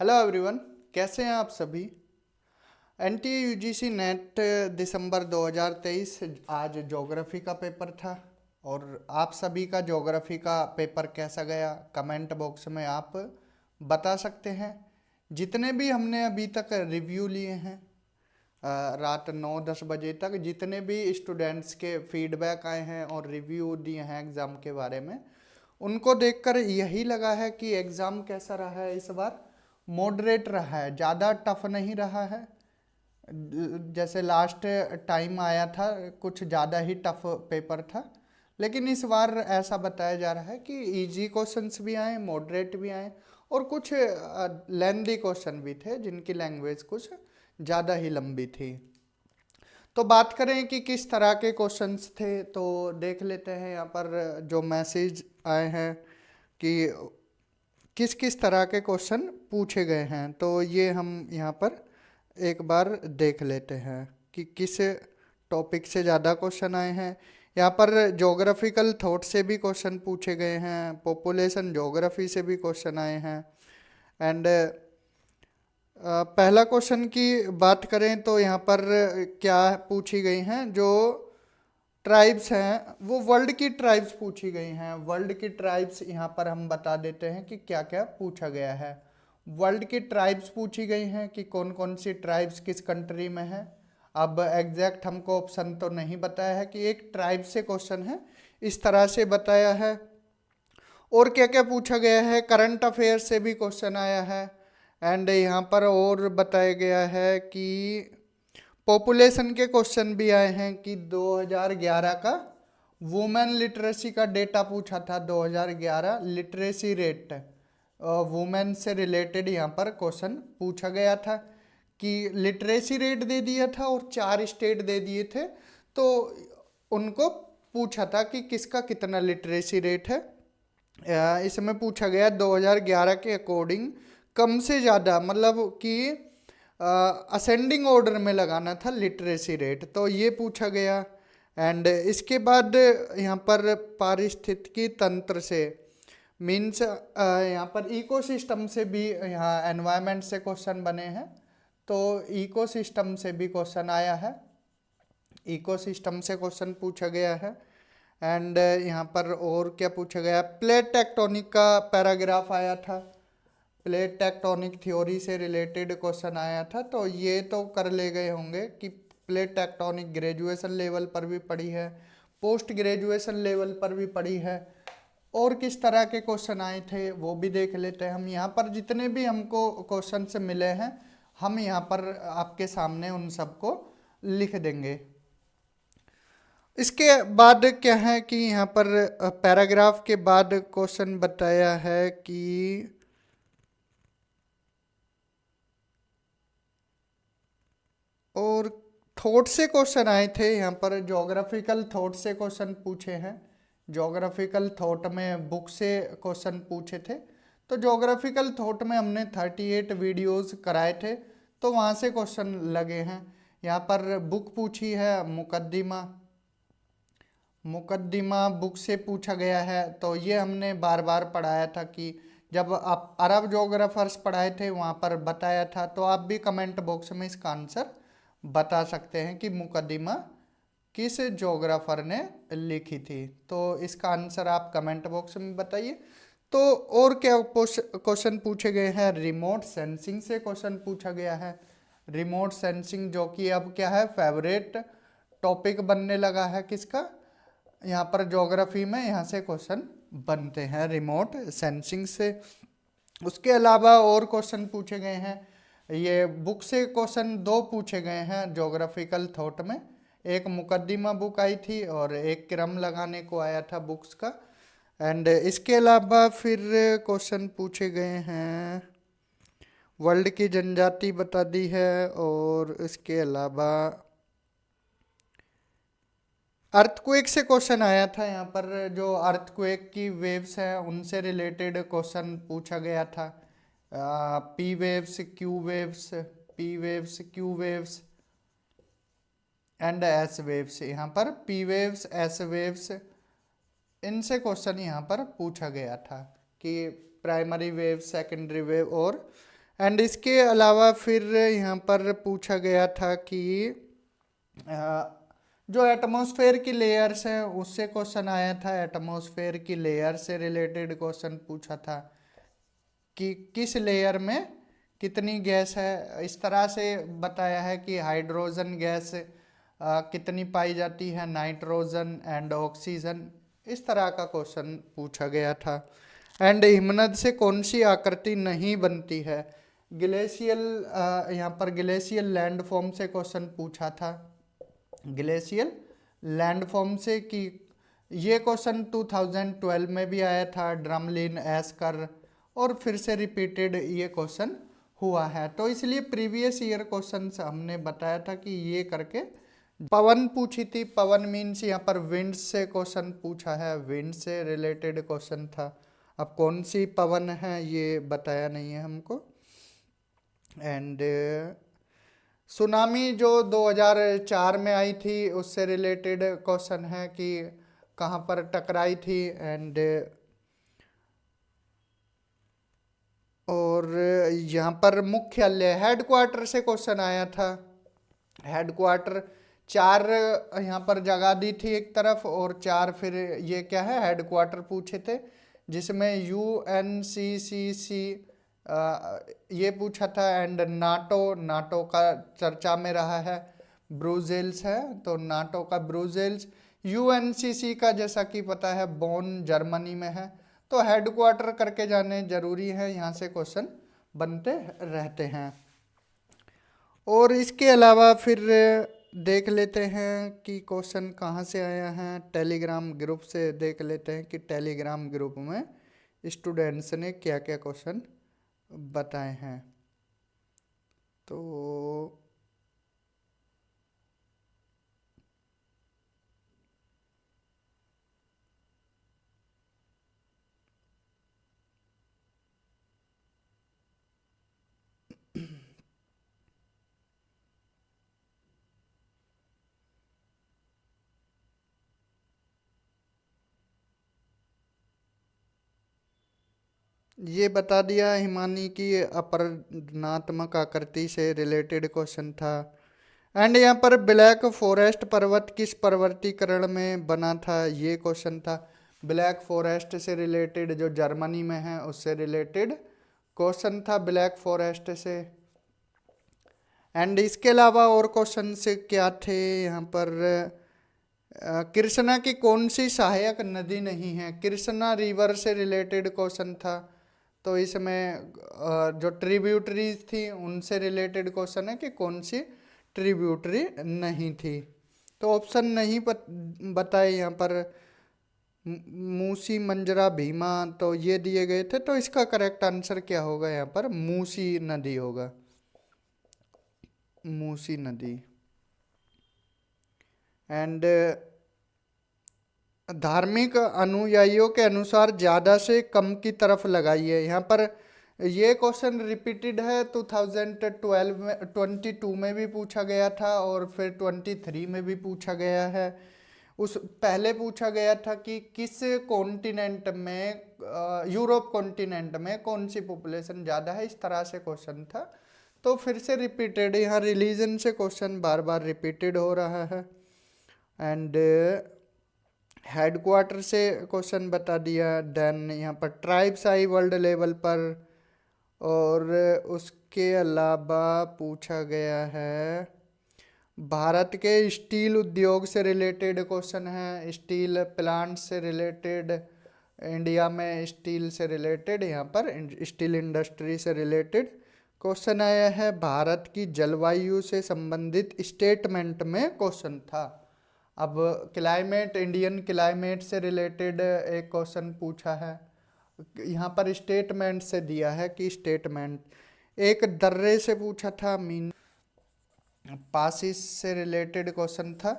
Hello everyone. कैसे हैं आप सभी। एनटीए यूजीसी नेट दिसंबर 2023 आज ज्योग्राफी का पेपर था। और आप सभी का ज्योग्राफी का पेपर कैसा गया कमेंट बॉक्स में आप बता सकते हैं। जितने भी हमने अभी तक रिव्यू लिए हैं रात 9-10 बजे तक जितने भी स्टूडेंट्स के फीडबैक आए हैं और रिव्यू दिए हैं एग्ज़ाम के बारे में, उनको देखकर यही लगा है कि एग्ज़ाम कैसा रहा है इस बार। मॉडरेट रहा है, ज़्यादा टफ नहीं रहा है। जैसे लास्ट टाइम आया था कुछ ज़्यादा ही टफ पेपर था, लेकिन इस बार ऐसा बताया जा रहा है कि इजी क्वेश्चंस भी आए, मॉडरेट भी आए और कुछ लेंदी क्वेश्चन भी थे जिनकी लैंग्वेज कुछ ज़्यादा ही लंबी थी। तो बात करें कि किस तरह के क्वेश्चंस थे तो देख लेते हैं यहाँ पर जो मैसेज आए हैं कि किस किस तरह के क्वेश्चन पूछे गए हैं। तो ये हम यहाँ पर एक बार देख लेते हैं कि किस टॉपिक से ज़्यादा क्वेश्चन आए हैं। यहाँ पर ज्योग्राफिकल थॉट से भी क्वेश्चन पूछे गए हैं, पॉपुलेशन ज्योग्राफी से भी क्वेश्चन आए हैं। एंड पहला क्वेश्चन की बात करें तो यहाँ पर क्या पूछी गई हैं, जो ट्राइब्स हैं वो वर्ल्ड की ट्राइब्स पूछी गई हैं। वर्ल्ड की ट्राइब्स यहाँ पर हम बता देते हैं कि क्या क्या पूछा गया है। वर्ल्ड की ट्राइब्स पूछी गई हैं कि कौन कौन सी ट्राइब्स किस कंट्री में है। अब एग्जैक्ट हमको ऑप्शन तो नहीं बताया है कि एक ट्राइब से क्वेश्चन है, इस तरह से बताया है। और क्या क्या पूछा गया है, करंट अफेयर से भी क्वेश्चन आया है। एंड यहाँ पर और बताया गया है कि पॉपुलेशन के क्वेश्चन भी आए हैं कि 2011 का वुमेन लिटरेसी का डेटा पूछा था। 2011 लिटरेसी रेट वुमेन से रिलेटेड यहाँ पर क्वेश्चन पूछा गया था कि लिटरेसी रेट दे दिया था और 4 स्टेट दे दिए थे, तो उनको पूछा था कि किसका कितना लिटरेसी रेट है। इसमें पूछा गया 2011 के अकॉर्डिंग कम से ज़्यादा, मतलब कि असेंडिंग ऑर्डर में लगाना था लिटरेसी रेट, तो ये पूछा गया। एंड इसके बाद यहाँ पर पारिस्थितिकी तंत्र से मीन्स यहाँ पर इकोसिस्टम से भी, यहाँ एनवायरनमेंट से क्वेश्चन बने हैं, तो इकोसिस्टम से भी क्वेश्चन आया है। इकोसिस्टम से क्वेश्चन पूछा गया है। एंड यहाँ पर और क्या पूछा गया, प्लेट टेक्टोनिक का पैराग्राफ आया था। प्लेट टेक्टोनिक थ्योरी से रिलेटेड क्वेश्चन आया था, तो ये तो कर ले गए होंगे कि प्लेट टेक्टोनिक ग्रेजुएशन लेवल पर भी पढ़ी है, पोस्ट ग्रेजुएशन लेवल पर भी पढ़ी है। और किस तरह के क्वेश्चन आए थे वो भी देख लेते हैं हम। यहाँ पर जितने भी हमको क्वेश्चन से मिले हैं हम यहाँ पर आपके सामने उन सबको लिख देंगे। इसके बाद क्या है कि यहाँ पर पैराग्राफ के बाद क्वेश्चन बताया है कि और थॉट से क्वेश्चन आए थे। यहाँ पर ज्योग्राफिकल थॉट से क्वेश्चन पूछे हैं। ज्योग्राफिकल थॉट में बुक से क्वेश्चन पूछे थे, तो ज्योग्राफिकल थॉट में हमने 38 वीडियोस कराए थे, तो वहाँ से क्वेश्चन लगे हैं। यहाँ पर बुक पूछी है मुकद्दिमा, मुकद्दिमा बुक से पूछा गया है। तो ये हमने बार बार पढ़ाया था कि जब आप अरब जोग्राफर्स पढ़ाए थे वहाँ पर बताया था, तो आप भी कमेंट बॉक्स में इसका आंसर बता सकते हैं कि मुकद्दिमा किस जोग्राफर ने लिखी थी। तो इसका आंसर आप कमेंट बॉक्स में बताइए। तो और क्या क्वेश्चन पूछे गए हैं, रिमोट सेंसिंग से क्वेश्चन पूछा गया है। रिमोट सेंसिंग जो कि अब क्या है, फेवरेट टॉपिक बनने लगा है किसका, यहाँ पर ज्योग्राफी में यहाँ से क्वेश्चन बनते हैं रिमोट सेंसिंग से। उसके अलावा और क्वेश्चन पूछे गए हैं। ये बुक से क्वेश्चन दो पूछे गए हैं ज्योग्राफिकल थॉट में, एक मुकद्दिमा बुक आई थी और एक क्रम लगाने को आया था बुक्स का। एंड इसके अलावा फिर क्वेश्चन पूछे गए हैं, वर्ल्ड की जनजाति बता दी है। और इसके अलावा अर्थक्वेक से क्वेश्चन आया था। यहाँ पर जो अर्थक्वेक की वेव्स हैं उनसे रिलेटेड क्वेश्चन पूछा गया था। P waves, Q waves, P waves, Q waves and S waves. यहाँ पर पी वेव्स, एस वेव्स, इनसे क्वेश्चन यहाँ पर पूछा गया था कि प्राइमरी वेव, सेकेंडरी वेव और एंड इसके अलावा फिर यहाँ पर पूछा गया था कि जो एटमॉस्फेयर की लेयर्स हैं उससे क्वेश्चन आया था, एटमॉस्फेयर की लेयर से रिलेटेड क्वेश्चन पूछा था कि किस लेयर में कितनी गैस है। इस तरह से बताया है कि हाइड्रोजन गैस कितनी पाई जाती है, नाइट्रोजन एंड ऑक्सीजन, इस तरह का क्वेश्चन पूछा गया था। एंड हिमनद से कौन सी आकृति नहीं बनती है, ग्लेशियल, यहाँ पर ग्लेशियल लैंडफॉर्म से क्वेश्चन पूछा था, ग्लेशियल लैंडफॉर्म से। कि ये क्वेश्चन 2012 में भी आया था, ड्रमलिन एस्कर, और फिर से रिपीटेड ये क्वेश्चन हुआ है। तो इसलिए प्रीवियस ईयर क्वेश्चन हमने बताया था कि ये करके। पवन पूछी थी, पवन मीन्स यहाँ पर विंड से क्वेश्चन पूछा है, विंड से रिलेटेड क्वेश्चन था। अब कौन सी पवन है ये बताया नहीं है हमको। एंड सुनामी जो 2004 में आई थी उससे रिलेटेड क्वेश्चन है कि कहाँ पर टकराई थी। एंड और यहाँ पर मुख्यालय हेडक्वार्टर से क्वेश्चन आया था, हेडक्वार्टर 4 यहाँ पर जगह दी थी एक तरफ, और 4 फिर ये क्या है हेडक्वार्टर पूछे थे, जिसमें UNCCC ये पूछा था। एंड नाटो, नाटो का चर्चा में रहा है, ब्रुसेल्स है तो नाटो का ब्रुसेल्स। UNCC का जैसा कि पता है बोन जर्मनी में है। तो हेडक्वार्टर करके जाने जरूरी है, यहाँ से क्वेश्चन बनते रहते हैं। और इसके अलावा फिर देख लेते हैं कि क्वेश्चन कहाँ से आया है, टेलीग्राम ग्रुप से देख लेते हैं कि टेलीग्राम ग्रुप में स्टूडेंट्स ने क्या क्या क्वेश्चन बताए हैं। तो ये बता दिया हिमानी की अपरनात्मक आकृति से रिलेटेड क्वेश्चन था। एंड यहाँ पर ब्लैक फॉरेस्ट पर्वत किस पर्वतीकरण में बना था, ये क्वेश्चन था। ब्लैक फॉरेस्ट से रिलेटेड जो जर्मनी में है उससे रिलेटेड क्वेश्चन था, ब्लैक फॉरेस्ट से। एंड इसके अलावा और क्वेश्चन से क्या थे यहाँ पर, कृष्णा की कौन सी सहायक नदी नहीं है, कृष्णा रिवर से रिलेटेड क्वेश्चन था। तो इसमें जो ट्रिब्यूटरीज थी उनसे रिलेटेड क्वेश्चन है कि कौन सी ट्रिब्यूटरी नहीं थी। तो ऑप्शन नहीं बताए यहाँ पर, मूसी, मंजरा, भीमा, तो ये दिए गए थे। तो इसका करेक्ट आंसर क्या होगा यहाँ पर, मूसी नदी होगा, मूसी नदी। एंड धार्मिक अनुयायियों के अनुसार ज़्यादा से कम की तरफ लगाइए, यहाँ पर ये क्वेश्चन रिपीटेड है 2012 में, 22 में भी पूछा गया था और फिर 23 में भी पूछा गया है। उस पहले पूछा गया था कि किस कॉन्टिनेंट में, यूरोप कॉन्टिनेंट में कौन सी पॉपुलेशन ज़्यादा है, इस तरह से क्वेश्चन था। तो फिर से रिपीटेड, यहाँ रिलीजन से क्वेश्चन बार बार रिपीटेड हो रहा है। एंड हेडक्वार्टर से क्वेश्चन बता दिया। देन यहाँ पर ट्राइब्स आई वर्ल्ड लेवल पर, और उसके अलावा पूछा गया है भारत के स्टील उद्योग से रिलेटेड क्वेश्चन है, स्टील प्लांट से रिलेटेड, इंडिया में स्टील से रिलेटेड, यहाँ पर स्टील इंडस्ट्री से रिलेटेड क्वेश्चन आया है। भारत की जलवायु से संबंधित स्टेटमेंट में क्वेश्चन था। अब क्लाइमेट, इंडियन क्लाइमेट से रिलेटेड एक क्वेश्चन पूछा है, यहाँ पर स्टेटमेंट से दिया है कि स्टेटमेंट। एक दर्रे से पूछा था, मीन पासिस से रिलेटेड क्वेश्चन था।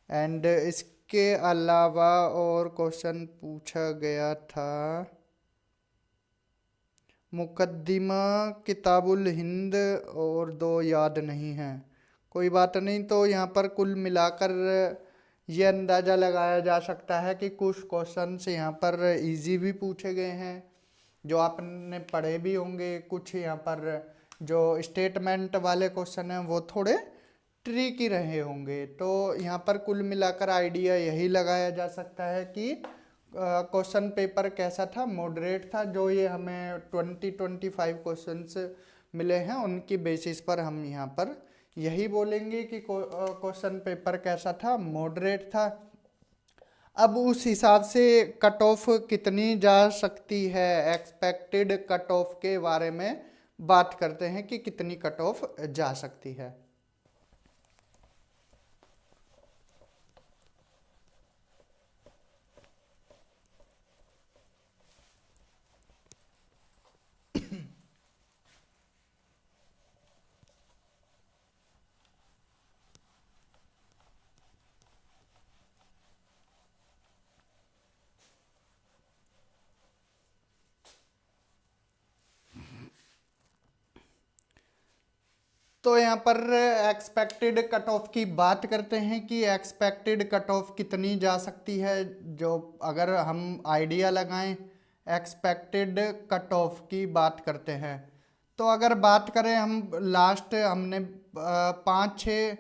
एंड इसके अलावा और क्वेश्चन पूछा गया था, मुकद्दिमा, किताबुल हिंद, और 2 याद नहीं है, कोई बात नहीं। तो यहाँ पर कुल मिलाकर ये अंदाज़ा लगाया जा सकता है कि कुछ क्वेश्चंस यहाँ पर इजी भी पूछे गए हैं जो आपने पढ़े भी होंगे। कुछ यहाँ पर जो स्टेटमेंट वाले क्वेश्चन हैं वो थोड़े ट्रिकी रहे होंगे। तो यहाँ पर कुल मिलाकर आइडिया यही लगाया जा सकता है कि क्वेश्चन पेपर कैसा था, मॉडरेट था। जो ये हमें 20-25 क्वेश्चंस मिले हैं उनकी बेसिस पर हम यहाँ पर यही बोलेंगे कि क्वेश्चन पेपर कैसा था, मॉडरेट था। अब उस हिसाब से कट ऑफ कितनी जा सकती है, एक्सपेक्टेड कट ऑफ के बारे में बात करते हैं कि कितनी कट ऑफ जा सकती है। तो यहाँ पर एक्सपेक्टेड कट ऑफ की बात करते हैं कि एक्सपेक्टेड कट ऑफ कितनी जा सकती है। जो अगर हम आइडिया लगाएं एक्सपेक्टेड कट ऑफ की बात करते हैं, तो अगर बात करें हम लास्ट हमने 5-6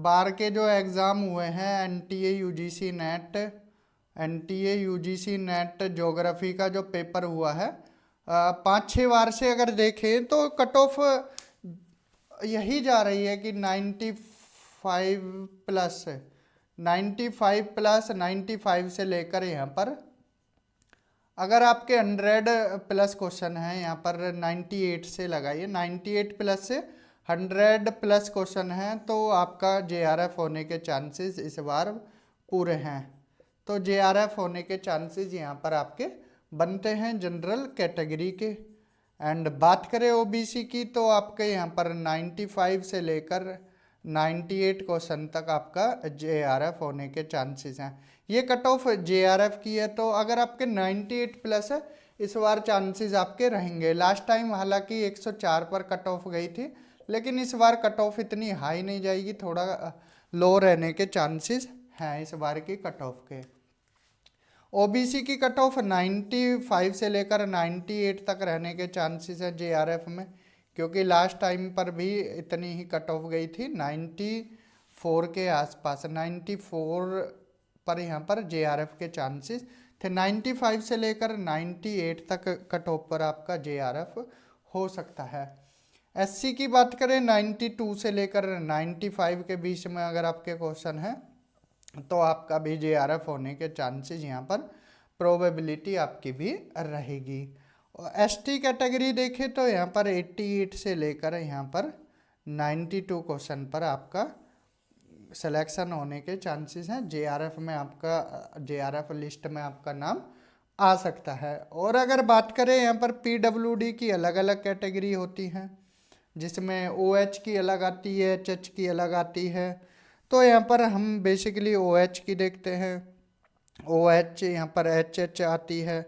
बार के जो एग्ज़ाम हुए हैं NTA UGC net, NTA UGC net geography का जो पेपर हुआ है 5-6 बार से अगर देखें तो कट ऑफ यही जा रही है कि 95 प्लस, 95 प्लस 95 से लेकर यहाँ पर अगर आपके 100 प्लस क्वेश्चन है यहाँ पर 98 से लगाइए, 98 प्लस से 100 प्लस क्वेश्चन है तो आपका जेआरएफ होने के चांसेस इस बार पूरे हैं। तो जेआरएफ होने के चांसेस यहाँ पर आपके बनते हैं जनरल कैटेगरी के। एंड बात करें ओबीसी की तो आपके यहाँ पर 95 से लेकर 98 क्वेश्चन तक आपका जेआरएफ होने के चांसेस हैं। ये कट ऑफ जेआरएफ की है। तो अगर आपके 98 प्लस है इस बार चांसेस आपके रहेंगे। लास्ट टाइम हालांकि 104 पर कट ऑफ गई थी, लेकिन इस बार कट ऑफ इतनी हाई नहीं जाएगी, थोड़ा लो रहने के चांसेस हैं इस बार की कट ऑफ के। ओबीसी की कट ऑफ 95 से लेकर 98 तक रहने के चांसेस है जेआरएफ में, क्योंकि लास्ट टाइम पर भी इतनी ही कट ऑफ गई थी 94 के आसपास, 94 पर यहाँ पर जेआरएफ के चांसेस थे। 95 से लेकर 98 तक कट ऑफ पर आपका जेआरएफ हो सकता है। एससी की बात करें 92 से लेकर 95 के बीच में अगर आपके क्वेश्चन हैं तो आपका भी जेआरएफ होने के चांसेस यहाँ पर प्रोबेबिलिटी आपकी भी रहेगी। और एसटी कैटेगरी देखें तो यहाँ पर 88 से लेकर यहाँ पर 92 क्वेश्चन पर आपका सिलेक्शन होने के चांसेस हैं। जेआरएफ में आपका जेआरएफ लिस्ट में आपका नाम आ सकता है। और अगर बात करें यहाँ पर पीडब्ल्यूडी की अलग अलग कैटेगरी होती हैं, जिसमें ओएच की अलग आती है, एचएच की अलग आती है। तो यहाँ पर हम बेसिकली ओएच की देखते हैं। ओएच यहाँ पर एचएच आती है।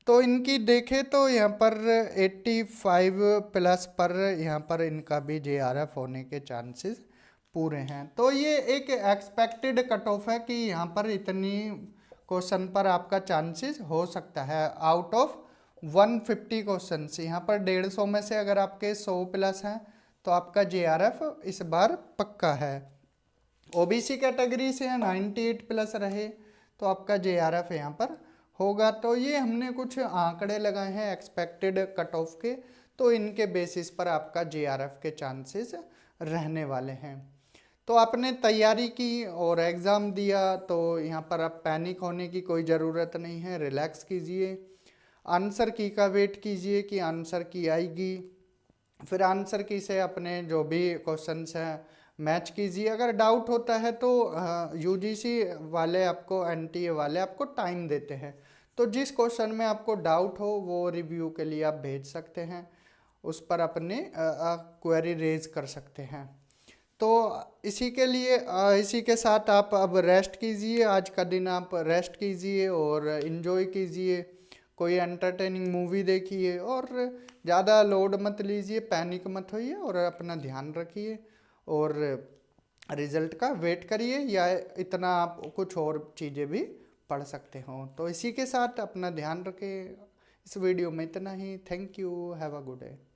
तो इनकी देखें तो यहाँ पर 85 प्लस पर यहाँ पर इनका भी जेआरएफ होने के चांसेस पूरे हैं। तो ये एक एक्सपेक्टेड कट ऑफ है कि यहाँ पर इतनी क्वेश्चन पर आपका चांसेस हो सकता है। आउट ऑफ 150 क्वेश्चन यहाँ पर 150 में से अगर आपके 100 प्लस हैं तो आपका जेआरएफ इस बार पक्का है। ओबीसी कैटेगरी से 98 प्लस रहे तो आपका जेआरएफ यहाँ पर होगा। तो ये हमने कुछ आंकड़े लगाए हैं एक्सपेक्टेड कट ऑफ के, तो इनके बेसिस पर आपका जेआरएफ के चांसेस रहने वाले हैं। तो आपने तैयारी की और एग्ज़ाम दिया तो यहाँ पर आप पैनिक होने की कोई ज़रूरत नहीं है। रिलैक्स कीजिए, आंसर की का वेट कीजिए कि आंसर की आएगी, फिर आंसर की से अपने जो भी क्वेश्चंस हैं मैच कीजिए। अगर डाउट होता है तो यूजीसी वाले आपको, एनटीए वाले आपको टाइम देते हैं, तो जिस क्वेश्चन में आपको डाउट हो वो रिव्यू के लिए आप भेज सकते हैं, उस पर अपने क्वेरी रेज कर सकते हैं। तो इसी के लिए इसी के साथ आप अब रेस्ट कीजिए, आज का दिन आप रेस्ट कीजिए और इन्जॉय कीजिए, कोई एंटरटेनिंग मूवी देखिए और ज़्यादा लोड मत लीजिए, पैनिक मत होइए और अपना ध्यान रखिए और रिज़ल्ट का वेट करिए, या इतना आप कुछ और चीज़ें भी पढ़ सकते हो। तो इसी के साथ अपना ध्यान रखें, इस वीडियो में इतना ही। Thank you, have a good day.